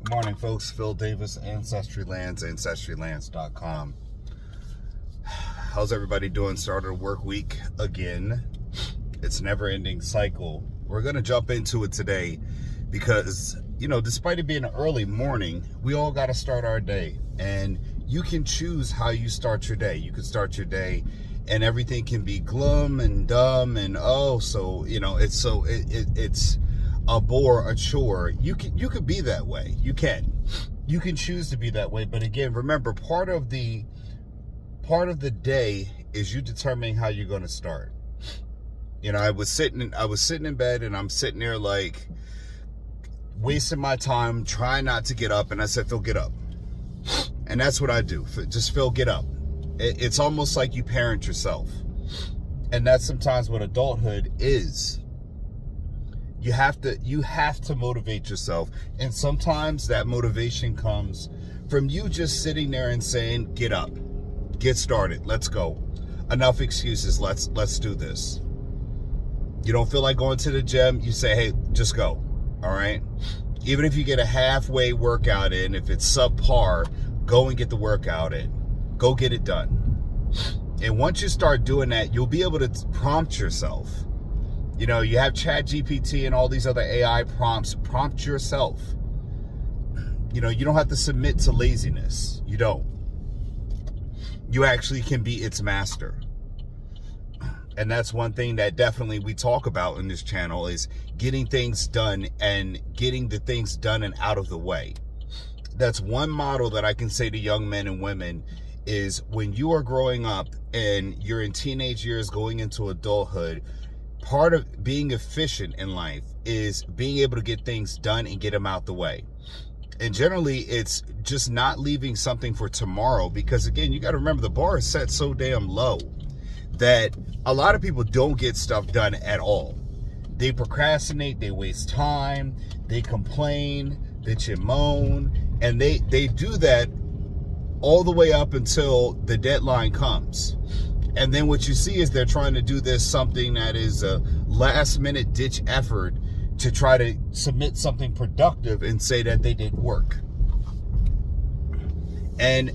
Good morning, folks. Phil Davis, Ancestry Lands, ancestrylands.com. How's everybody doing? Started a work week again. It's a never-ending cycle. We're going to jump into it today because, despite it being an early morning, we all got to start our day. And you can choose how you start your day. You can start your day and everything can be glum and dumb and it's a bore, a chore. You could be that way. You can choose to be that way. But again, remember, part of the day is you determining how you're going to start. I was sitting in bed and I'm sitting there like wasting my time trying not to get up, and I said, Phil, get up. And that's what I do. Just Phil, get up. It's almost like you parent yourself. And that's sometimes what adulthood is. You have to motivate yourself. And sometimes that motivation comes from you just sitting there and saying, get up, get started, let's go. Enough excuses, let's do this. You don't feel like going to the gym, you say, hey, just go, all right? Even if you get a halfway workout in, if it's subpar, go and get the workout in. Go get it done. And once you start doing that, you'll be able to prompt yourself. You have ChatGPT and all these other AI prompts. Prompt yourself. You don't have to submit to laziness. You don't. You actually can be its master. And that's one thing that definitely we talk about in this channel is getting things done and getting the things done and out of the way. That's one model that I can say to young men and women is when you are growing up and you're in teenage years going into adulthood, part of being efficient in life is being able to get things done and get them out the way. And generally, it's just not leaving something for tomorrow because, again, you got to remember the bar is set so damn low that a lot of people don't get stuff done at all. They procrastinate, they waste time, they complain, bitch and moan, and they do that all the way up until the deadline comes. And then what you see is they're trying to do this something that is a last minute ditch effort to try to submit something productive and say that they did work. And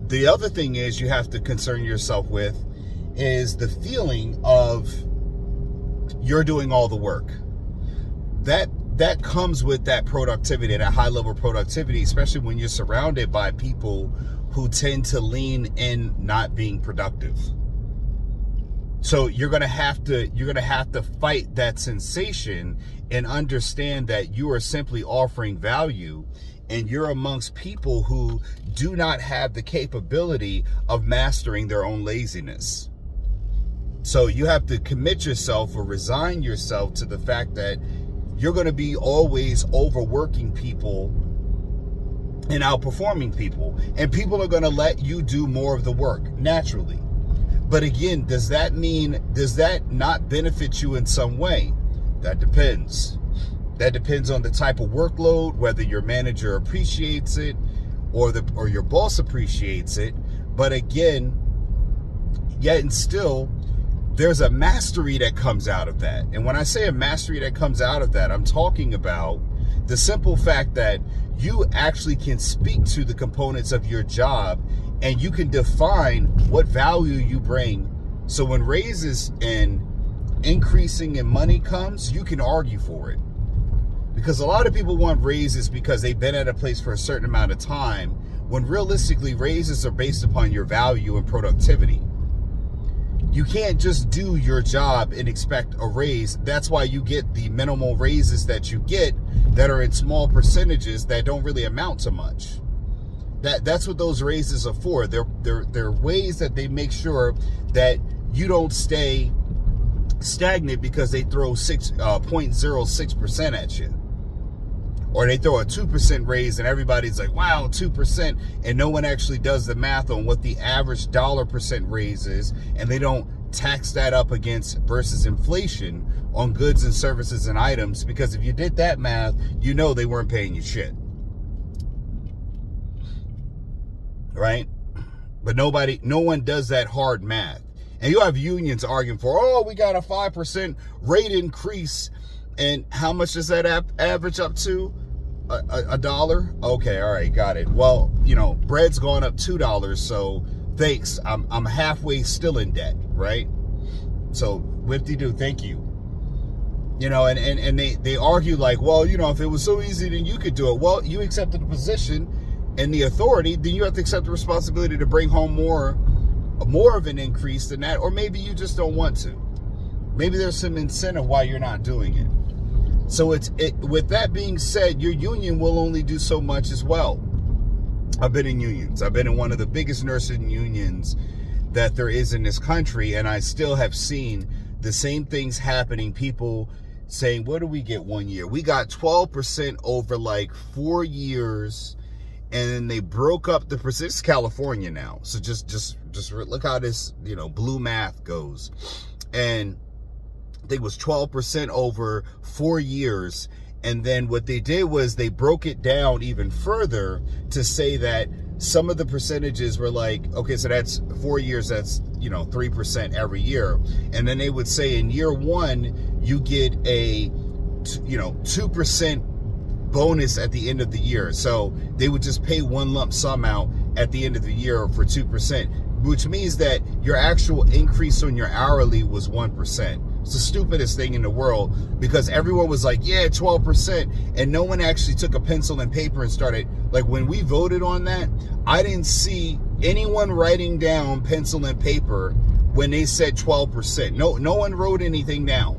the other thing is you have to concern yourself with is the feeling of you're doing all the work. That comes with that productivity, that high level productivity, especially when you're surrounded by people who tend to lean in not being productive. So you're gonna have to fight that sensation and understand that you are simply offering value, and you're amongst people who do not have the capability of mastering their own laziness. So you have to commit yourself or resign yourself to the fact that you're going to be always overworking people and outperforming people, and people are going to let you do more of the work naturally. But again, does that not benefit you in some way? That depends. That depends on the type of workload, whether your manager appreciates it or your boss appreciates it. But again, yet and still, there's a mastery that comes out of that. And when I say a mastery that comes out of that, I'm talking about the simple fact that you actually can speak to the components of your job and you can define what value you bring. So when raises and increasing in money comes, you can argue for it. Because a lot of people want raises because they've been at a place for a certain amount of time, when realistically raises are based upon your value and productivity. You can't just do your job and expect a raise. That's why you get the minimal raises that you get that are in small percentages that don't really amount to much. That's what those raises are for. They're ways that they make sure that you don't stay stagnant because they throw 0.06% at you. Or they throw a 2% raise and everybody's like, wow, 2%. And no one actually does the math on what the average % raise is. And they don't tax that up against versus inflation on goods and services and items. Because if you did that math, they weren't paying you shit. Right? But no one does that hard math. And you have unions arguing for, we got a 5% rate increase. And how much does that average up to? a dollar? Okay, all right, got it. Well, bread's gone up $2, so thanks. I'm halfway still in debt, right? So whip-de-doo, thank you. And they argue like, well, if it was so easy, then you could do it. Well, you accepted the position and the authority, then you have to accept the responsibility to bring home more of an increase than that, or maybe you just don't want to. Maybe there's some incentive why you're not doing it. So with that being said, your union will only do so much as well. I've been in unions. I've been in one of the biggest nursing unions that there is in this country, and I still have seen the same things happening. People saying, what do we get 1 year? We got 12% over like 4 years, and then they broke up the percent. It's California now, so just look how this blue math goes. And I think it was 12% over 4 years. And then what they did was they broke it down even further to say that some of the percentages were like, okay, so that's 4 years, that's 3% every year. And then they would say in year one, you get a 2% bonus at the end of the year. So they would just pay one lump sum out at the end of the year for 2%, which means that your actual increase on your hourly was 1%. It's the stupidest thing in the world, because everyone was like, yeah, 12%. And no one actually took a pencil and paper and started, like when we voted on that, I didn't see anyone writing down pencil and paper when they said 12%. No one wrote anything down.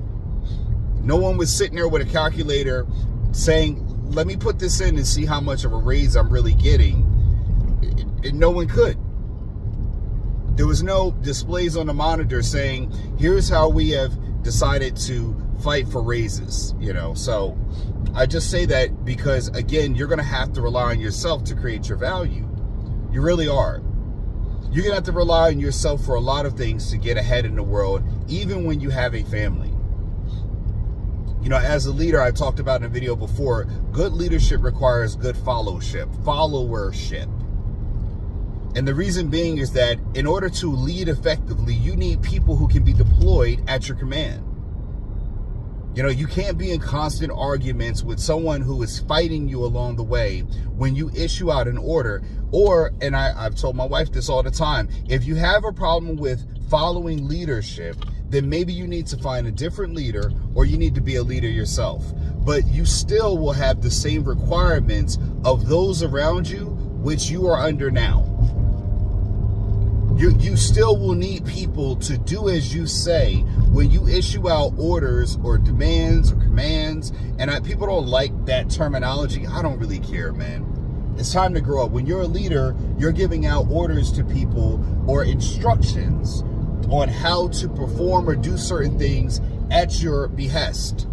No one was sitting there with a calculator saying, let me put this in and see how much of a raise I'm really getting. No one could. There was no displays on the monitor saying, here's how we have decided to fight for raises, So I just say that because, again, you're going to have to rely on yourself to create your value. You really are. You're going to have to rely on yourself for a lot of things to get ahead in the world, even when you have a family. As a leader, I talked about in a video before, good leadership requires good followership. And the reason being is that in order to lead effectively, you need people who can be deployed at your command. You can't be in constant arguments with someone who is fighting you along the way when you issue out an order. And I've told my wife this all the time, if you have a problem with following leadership, then maybe you need to find a different leader, or you need to be a leader yourself. But you still will have the same requirements of those around you, which you are under now. You still will need people to do as you say when you issue out orders or demands or commands. And people don't like that terminology. I don't really care, man. It's time to grow up. When you're a leader, you're giving out orders to people or instructions on how to perform or do certain things at your behest.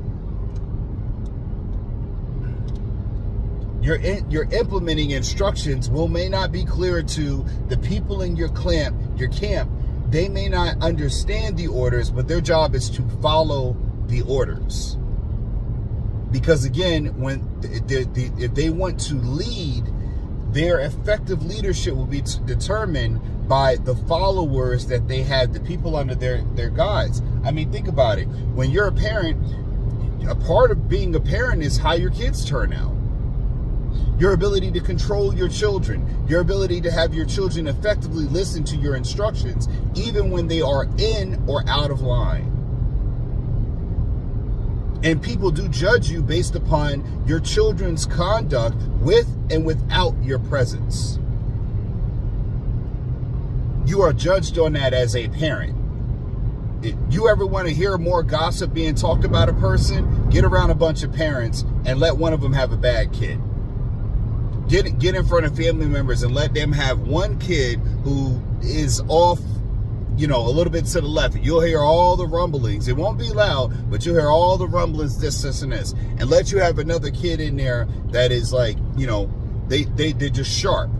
You're implementing instructions may not be clear to the people in your camp. They may not understand the orders, but their job is to follow the orders. Because again, if they want to lead, their effective leadership will be determined by the followers that they have, the people under their guides. I mean, think about it. When you're a parent, a part of being a parent is how your kids turn out. Your ability to control your children, your ability to have your children effectively listen to your instructions, even when they are in or out of line. And people do judge you based upon your children's conduct with and without your presence. You are judged on that as a parent. If you ever want to hear more gossip being talked about a person, get around a bunch of parents and let one of them have a bad kid. Get in front of family members and let them have one kid who is off, a little bit to the left. You'll hear all the rumblings. It won't be loud, but you'll hear all the rumblings, this, and this. And let you have another kid in there that is like, they're just sharp.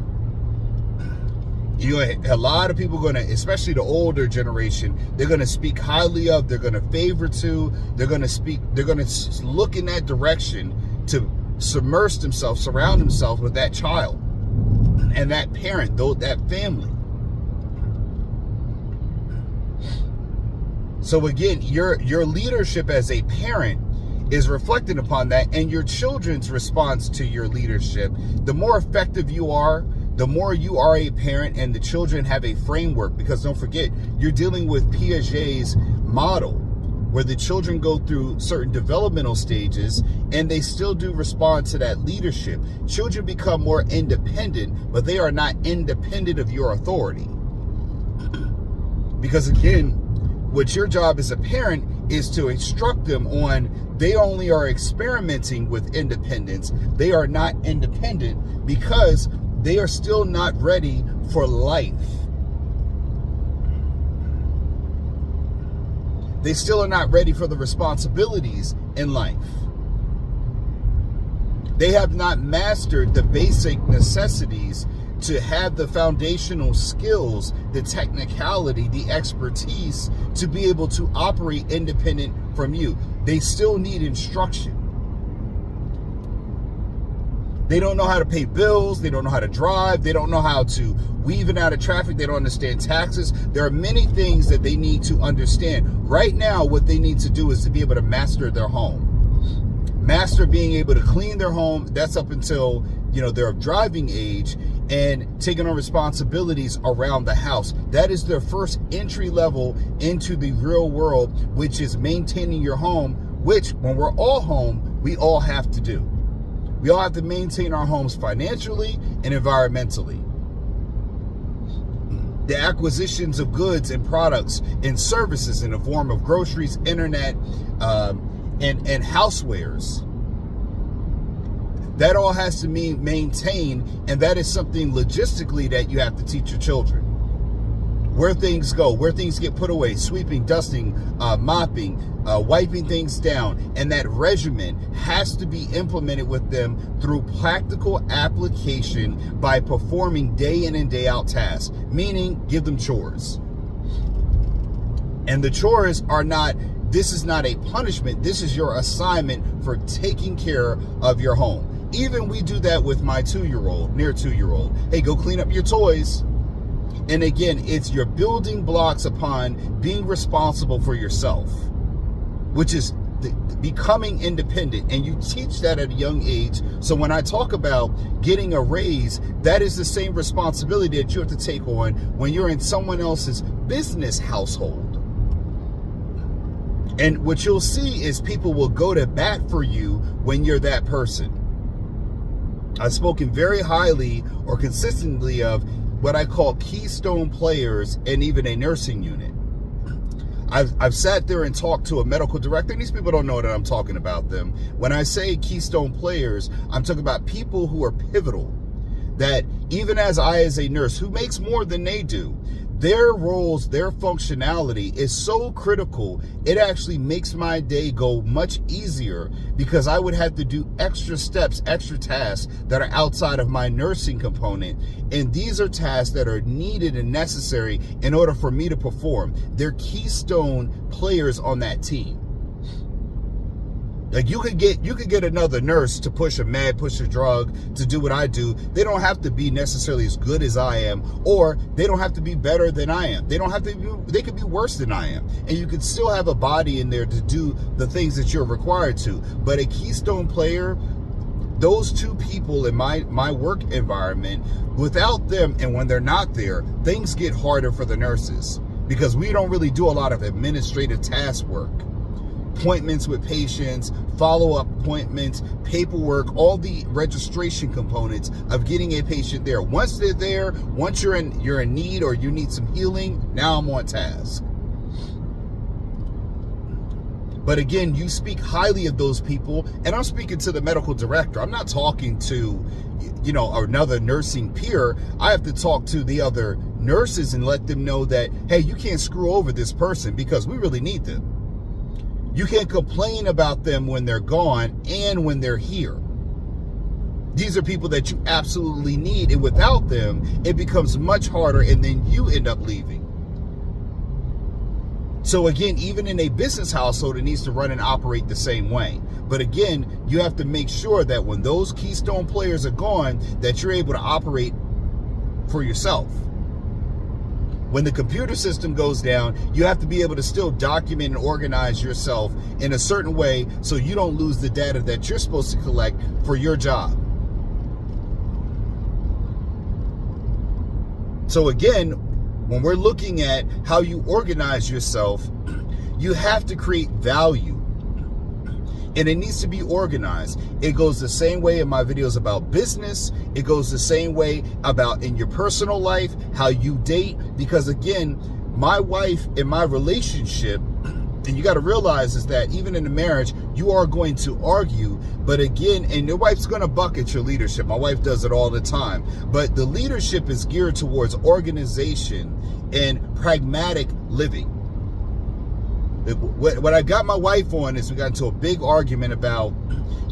A lot of people especially the older generation, they're going to speak highly of, they're going to favor to, they're going to look in that direction to surround themselves with that child and that parent, that family. So again, your leadership as a parent is reflecting upon that, and your children's response to your leadership. The more effective you are, the more you are a parent, and the children have a framework, because don't forget, you're dealing with Piaget's model, where the children go through certain developmental stages and they still do respond to that leadership. Children become more independent, but they are not independent of your authority. Because again, what your job as a parent is to instruct them on, they only are experimenting with independence. They are not independent because they are still not ready for life. They still are not ready for the responsibilities in life. They have not mastered the basic necessities to have the foundational skills, the technicality, the expertise to be able to operate independent from you. They still need instruction. They don't know how to pay bills. They don't know how to drive. They don't know how to weave in and out of traffic. They don't understand taxes. There are many things that they need to understand. Right now, what they need to do is to be able to master their home. Master being able to clean their home. That's up until, they're of driving age, and taking on responsibilities around the house. That is their first entry level into the real world, which is maintaining your home, which when we're all home, we all have to do. We all have to maintain our homes financially and environmentally. The acquisitions of goods and products and services in the form of groceries, internet, and housewares. That all has to be maintained, and that is something logistically that you have to teach your children. Where things go, where things get put away, sweeping, dusting, mopping, wiping things down. And that regimen has to be implemented with them through practical application by performing day in and day out tasks, meaning give them chores. And the chores are not, this is not a punishment. This is your assignment for taking care of your home. Even we do that with my 2-year-old, near 2-year-old. Hey, go clean up your toys. And again, it's your building blocks upon being responsible for yourself, which is becoming independent. And you teach that at a young age. So when I talk about getting a raise, that is the same responsibility that you have to take on when you're in someone else's business household. And what you'll see is people will go to bat for you when you're that person. I've spoken very highly or consistently of what I call keystone players and even a nursing unit. I've sat there and talked to a medical director, and these people don't know that I'm talking about them. When I say keystone players, I'm talking about people who are pivotal, that even as a nurse who makes more than they do, their roles, their functionality is so critical, it actually makes my day go much easier, because I would have to do extra steps, extra tasks that are outside of my nursing component. And these are tasks that are needed and necessary in order for me to perform. They're keystone players on that team. Like you could get another nurse to push a med, push a drug, to do what I do. They don't have to be necessarily as good as I am, or they don't have to be better than I am. They could be worse than I am. And you could still have a body in there to do the things that you're required to. But a keystone player, those two people in my work environment, without them, and when they're not there, things get harder for the nurses, because we don't really do a lot of administrative task work. Appointments with patients, follow-up appointments, paperwork, all the registration components of getting a patient there. Once they're there, once you're in need or you need some healing, now I'm on task. But again, you speak highly of those people, and I'm speaking to the medical director. I'm not talking to, another nursing peer. I have to talk to the other nurses and let them know that, hey, you can't screw over this person because we really need them. You can't complain about them when they're gone and when they're here. These are people that you absolutely need, and without them, it becomes much harder, and then you end up leaving. So again, even in a business household, it needs to run and operate the same way. But again, you have to make sure that when those keystone players are gone, that you're able to operate for yourself. When the computer system goes down, you have to be able to still document and organize yourself in a certain way so you don't lose the data that you're supposed to collect for your job. So again, when we're looking at how you organize yourself, you have to create value. And it needs to be organized. It goes the same way in my videos about business. It goes the same way about in your personal life, how you date. Because again, my wife in my relationship, and you got to realize is that even in a marriage, you are going to argue. But again, and your wife's going to buck at your leadership. My wife does it all the time. But the leadership is geared towards organization and pragmatic living. What I got my wife on is we got into a big argument about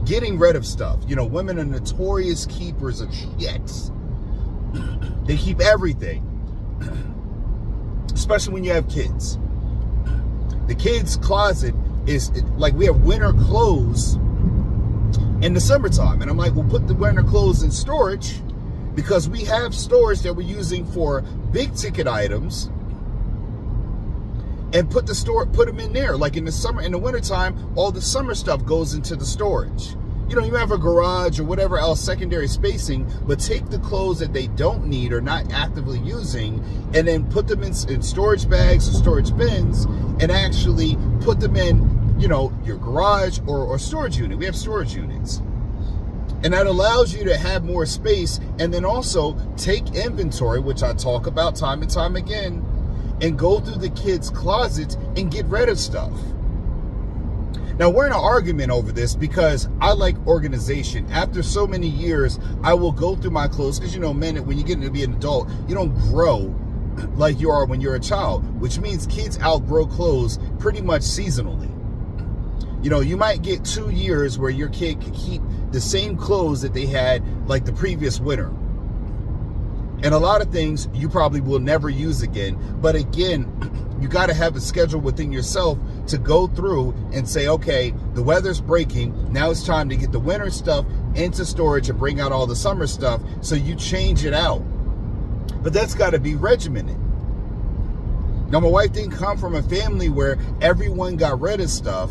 getting rid of stuff. You know, women are notorious keepers of shit. They keep everything, especially when you have kids. The kids' closet is like we have winter clothes in the summertime. And I'm like, we'll put the winter clothes in storage because we have storage that we're using for big ticket items. And put them in there. Like in the wintertime, all the summer stuff goes into the storage. You know, you have a garage or whatever else, secondary spacing, but take the clothes that they don't need or not actively using and then put them in storage bags or storage bins and actually put them in, you know, your garage or storage unit. We have storage units. And that allows you to have more space and then also take inventory, which I talk about time and time again, and go through the kids' closets and get rid of stuff. Now, we're in an argument over this because I like organization. After so many years, I will go through my clothes because, you know, men, when you get to be an adult, you don't grow like you are when you're a child, which means kids outgrow clothes pretty much seasonally. You know, you might get 2 years where your kid can keep the same clothes that they had like the previous winter. And a lot of things you probably will never use again. But again, you got to have a schedule within yourself to go through and say, okay, the weather's breaking. Now it's time to get the winter stuff into storage and bring out all the summer stuff. So you change it out. But that's got to be regimented. Now, my wife didn't come from a family where everyone got rid of stuff.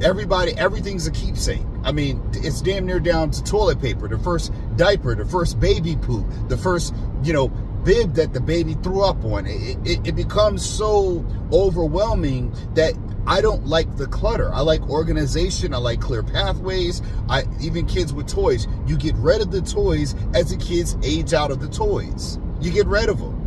Everything's a keepsake. I mean, it's damn near down to toilet paper, the first diaper, the first baby poop, the first, you know, bib that the baby threw up on. It becomes so overwhelming that I don't like the clutter. I like organization. I like clear pathways. Even kids with toys, you get rid of the toys as the kids age out of the toys. You get rid of them.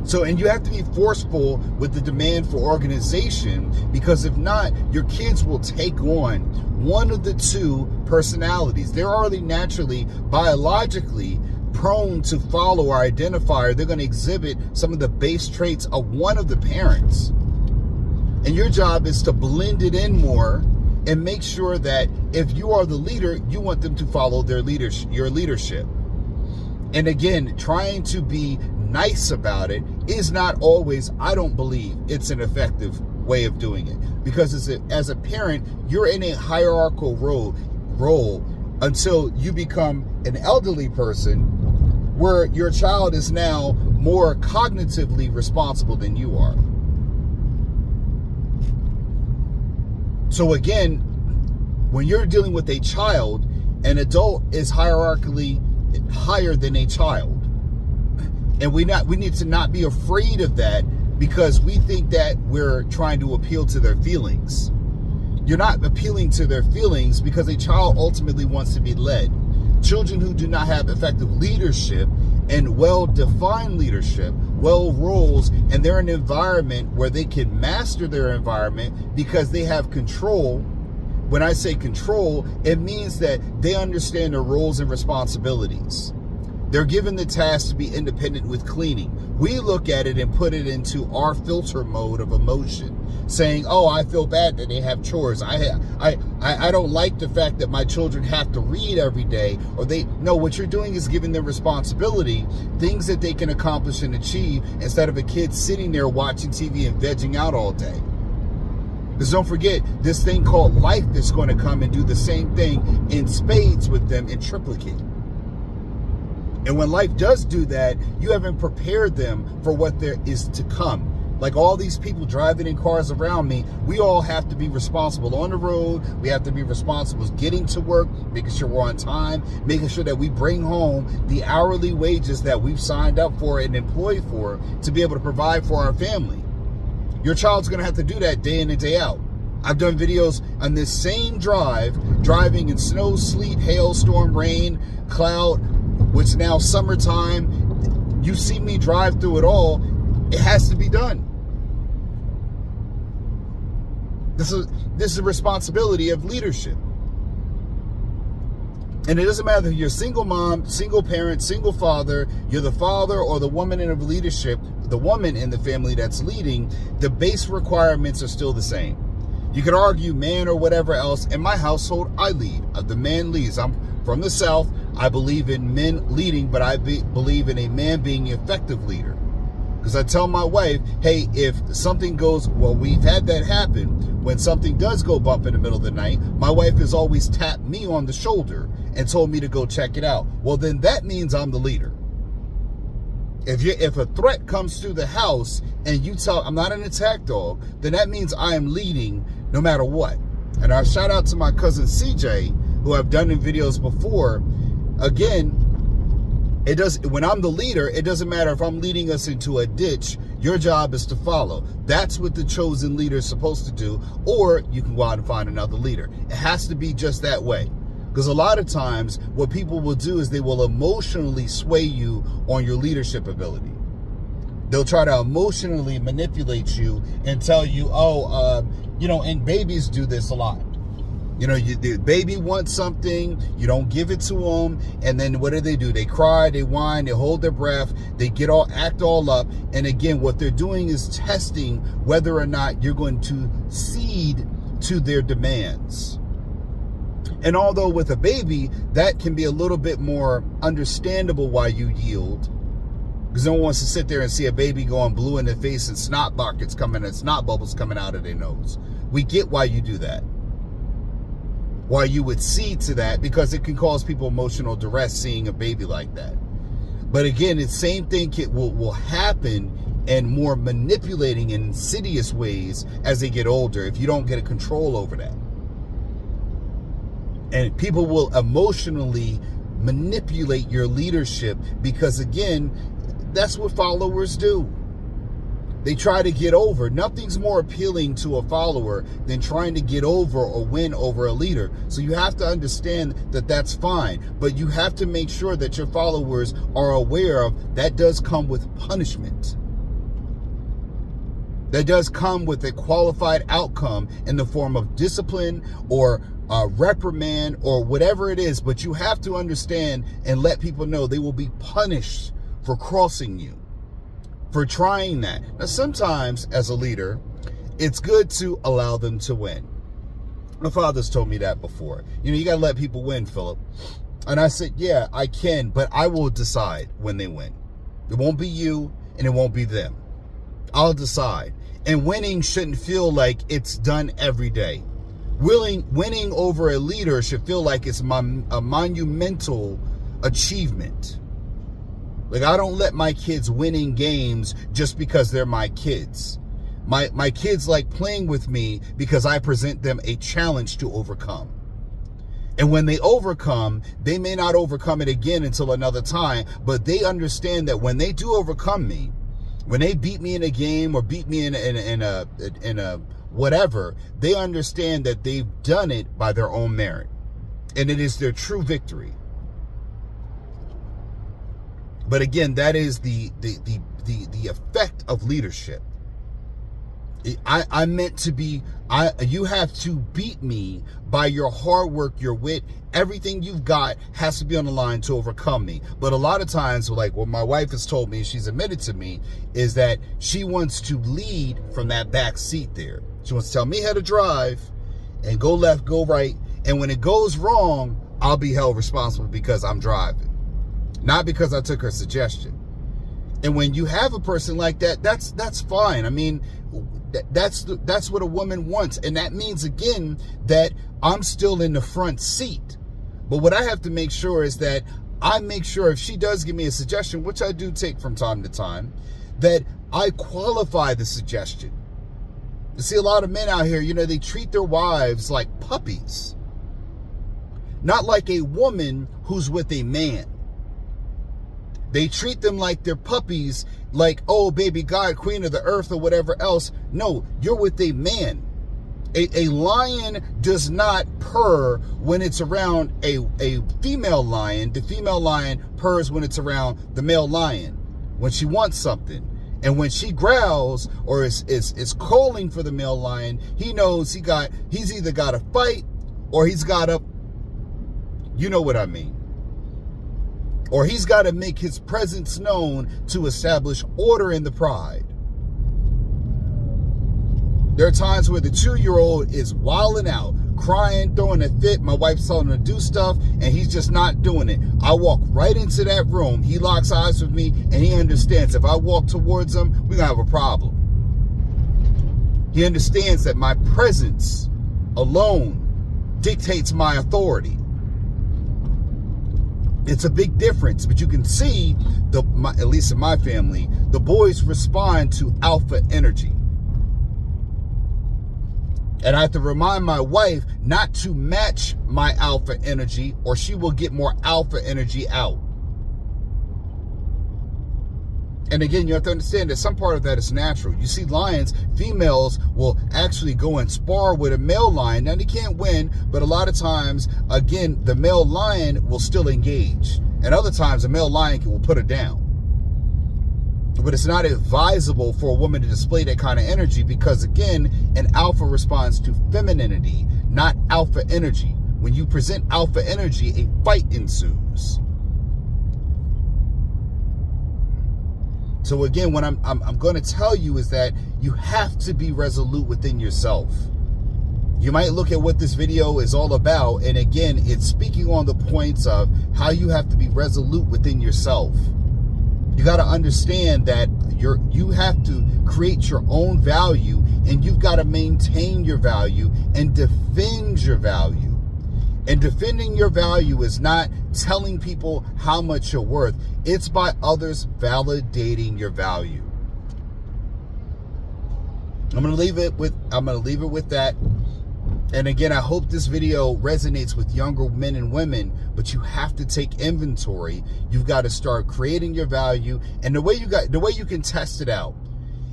So, and you have to be forceful with the demand for organization, because if not, your kids will take on one of the two personalities. They're already naturally, biologically prone to follow or identify, or they're going to exhibit some of the base traits of one of the parents. And your job is to blend it in more and make sure that if you are the leader, you want them to follow your leadership. And again, trying to be nice about it is not always, I don't believe it's an effective way of doing it, because as a parent, you're in a hierarchical role until you become an elderly person where your child is now more cognitively responsible than you are. So again, when you're dealing with a child, an adult is hierarchically higher than a child. And we need to not be afraid of that, because we think that we're trying to appeal to their feelings. You're not appealing to their feelings, because a child ultimately wants to be led. Children who do not have effective leadership and well-defined leadership, well roles, and they're in an environment where they can master their environment because they have control. When I say control, it means that they understand their roles and responsibilities. They're given the task to be independent with cleaning. We look at it and put it into our filter mode of emotion, saying, oh, I feel bad that they have chores. I don't like the fact that my children have to read every day. Or no, what you're doing is giving them responsibility, things that they can accomplish and achieve, instead of a kid sitting there watching TV and vegging out all day. Because don't forget, this thing called life is going to come and do the same thing in spades with them in triplicate. And when life does do that, you haven't prepared them for what there is to come. Like all these people driving in cars around me, we all have to be responsible on the road. We have to be responsible getting to work, making sure we're on time, making sure that we bring home the hourly wages that we've signed up for and employed for to be able to provide for our family. Your child's going to have to do that day in and day out. I've done videos on this same driving in snow, sleet, hailstorm, rain, cloud, which is now summertime. You see me drive through it all. It has to be done. This is a responsibility of leadership. And it doesn't matter if you're a single mom, single parent, single father, you're the father or the woman in the leadership, the woman in the family that's leading, the base requirements are still the same. You could argue man or whatever else. In my household, I lead. The man leads. I'm from the South. I believe in men leading, but I believe in a man being an effective leader. Because I tell my wife, hey, if something goes, well, we've had that happen. When something does go bump in the middle of the night, my wife has always tapped me on the shoulder and told me to go check it out. Well, then that means I'm the leader. If a threat comes through the house and you tell I'm not an attack dog, then that means I am leading no matter what. And I shout out to my cousin CJ, who I've done in videos before. Again, when I'm the leader, it doesn't matter if I'm leading us into a ditch. Your job is to follow. That's what the chosen leader is supposed to do. Or you can go out and find another leader. It has to be just that way. Because a lot of times what people will do is they will emotionally sway you on your leadership ability. They'll try to emotionally manipulate you and tell you, and babies do this a lot. The baby wants something, you don't give it to them, and then what do? They cry, they whine, they hold their breath, they act all up. And again, what they're doing is testing whether or not you're going to cede to their demands. And although with a baby, that can be a little bit more understandable why you yield, because no one wants to sit there and see a baby going blue in the face and snot buckets coming and snot bubbles coming out of their nose. We get why you do that. Why you would cede to that, because it can cause people emotional duress seeing a baby like that. But again, the same thing will happen in more manipulating and insidious ways as they get older if you don't get a control over that. And people will emotionally manipulate your leadership because, again, that's what followers do. They try to get over. Nothing's more appealing to a follower than trying to get over or win over a leader. So you have to understand that that's fine. But you have to make sure that your followers are aware of that does come with punishment. That does come with a qualified outcome in the form of discipline or reprimand or whatever it is. But you have to understand and let people know they will be punished for crossing you, for trying that. Now, sometimes as a leader, it's good to allow them to win. My father's told me that before. You got to let people win, Phillip. And I said, yeah, I can, but I will decide when they win. It won't be you and it won't be them. I'll decide. And winning shouldn't feel like it's done every day. Winning over a leader should feel like it's a monumental achievement. Like, I don't let my kids winning games just because they're my kids. My kids like playing with me because I present them a challenge to overcome. And when they overcome, they may not overcome it again until another time, but they understand that when they do overcome me, when they beat me in a game or beat me in a whatever, they understand that they've done it by their own merit. And it is their true victory. But again, that is the effect of leadership. I'm meant to be, you have to beat me by your hard work, your wit, everything you've got has to be on the line to overcome me. But a lot of times, like what my wife has told me, she's admitted to me, is that she wants to lead from that back seat there. She wants to tell me how to drive and go left, go right. And when it goes wrong, I'll be held responsible because I'm driving, not because I took her suggestion. And when you have a person like that, that's fine. I mean, that's what a woman wants. And that means, again, that I'm still in the front seat. But what I have to make sure is that I make sure if she does give me a suggestion, which I do take from time to time, that I qualify the suggestion. You see a lot of men out here, they treat their wives like puppies. Not like a woman who's with a man. They treat them like they're puppies, like, oh, baby God, queen of the earth or whatever else. No, you're with a man. A lion does not purr when it's around a female lion. The female lion purrs when it's around the male lion, when she wants something. And when she growls or is calling for the male lion, he knows he's either got to fight or he's got to, you know what I mean. Or he's got to make his presence known to establish order in the pride. There are times where the 2-year-old is wilding out, crying, throwing a fit. My wife's telling him to do stuff, and he's just not doing it. I walk right into that room. He locks eyes with me, and he understands if I walk towards him, we're going to have a problem. He understands that my presence alone dictates my authority. It's a big difference, but you can see, at least in my family, the boys respond to alpha energy. And I have to remind my wife not to match my alpha energy, or she will get more alpha energy out. And again, you have to understand that some part of that is natural. You see lions, females will actually go and spar with a male lion. Now, they can't win, but a lot of times, again, the male lion will still engage. And other times, the male lion will put her down. But it's not advisable for a woman to display that kind of energy because, again, an alpha responds to femininity, not alpha energy. When you present alpha energy, a fight ensues. So again, what I'm going to tell you is that you have to be resolute within yourself. You might look at what this video is all about, and again, it's speaking on the points of how you have to be resolute within yourself. You got to understand that you have to create your own value, and you've got to maintain your value and defend your value. And defending your value is not telling people how much you're worth. It's by others validating your value. I'm going to leave it with that. And again, I hope this video resonates with younger men and women, but you have to take inventory. You've got to start creating your value. And the way you can test it out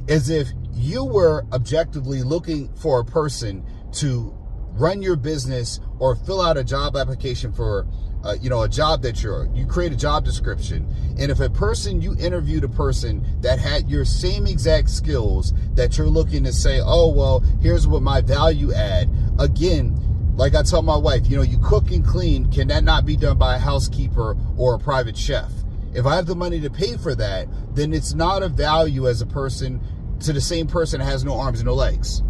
is if you were objectively looking for a person to run your business or fill out a job application for a job that you create a job description. And if you interviewed a person that had your same exact skills that you're looking to say, oh, well, here's what my value add. Again, like I tell my wife, you cook and clean. Can that not be done by a housekeeper or a private chef? If I have the money to pay for that, then it's not a value as a person to the same person that has no arms and no legs.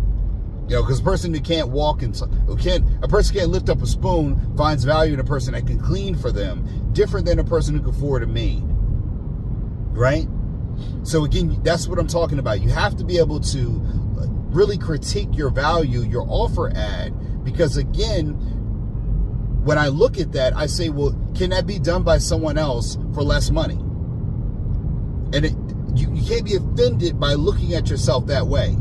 Because a person who can't walk a person can't lift up a spoon finds value in a person that can clean for them, different than a person who can afford a maid, right? So again, that's what I'm talking about. You have to be able to really critique your value, your offer ad, because again, when I look at that, I say, well, can that be done by someone else for less money? And you can't be offended by looking at yourself that way.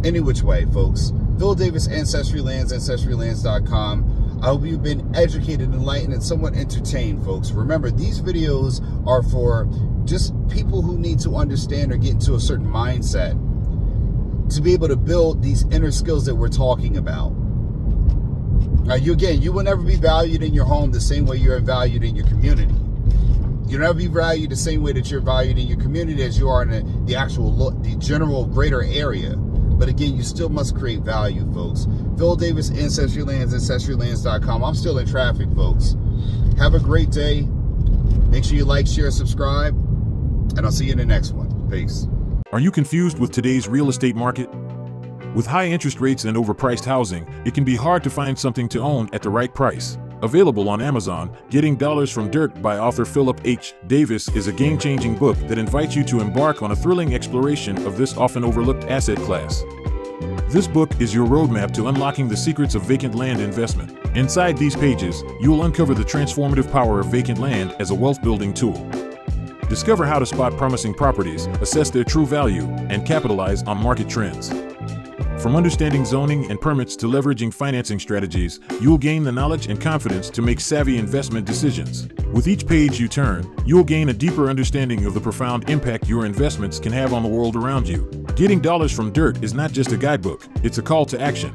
Any which way, folks. Phillip Davis, Ancestry Lands, AncestryLands.com. I hope you've been educated, enlightened, and somewhat entertained, folks. Remember, these videos are for just people who need to understand or get into a certain mindset to be able to build these inner skills that we're talking about. Now, you will never be valued in your home the same way you're valued in your community. You'll never be valued the same way that you're valued in your community as you are in the general greater area. But again, you still must create value, folks. Phillip Davis, Ancestry Lands, AncestryLands.com. I'm still in traffic, folks. Have a great day. Make sure you like, share, subscribe, and I'll see you in the next one. Peace. Are you confused with today's real estate market? With high interest rates and overpriced housing, it can be hard to find something to own at the right price. Available on Amazon, Getting Dollars from Dirt by author Phillip H. Davis is a game-changing book that invites you to embark on a thrilling exploration of this often overlooked asset class. This book is your roadmap to unlocking the secrets of vacant land investment. Inside these pages, you will uncover the transformative power of vacant land as a wealth-building tool. Discover how to spot promising properties, assess their true value, and capitalize on market trends. From understanding zoning and permits to leveraging financing strategies, you'll gain the knowledge and confidence to make savvy investment decisions. With each page you turn, you'll gain a deeper understanding of the profound impact your investments can have on the world around you. Getting dollars from dirt is not just a guidebook, it's a call to action.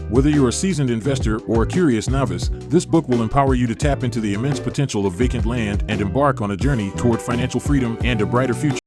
Whether you're a seasoned investor or a curious novice, this book will empower you to tap into the immense potential of vacant land and embark on a journey toward financial freedom and a brighter future.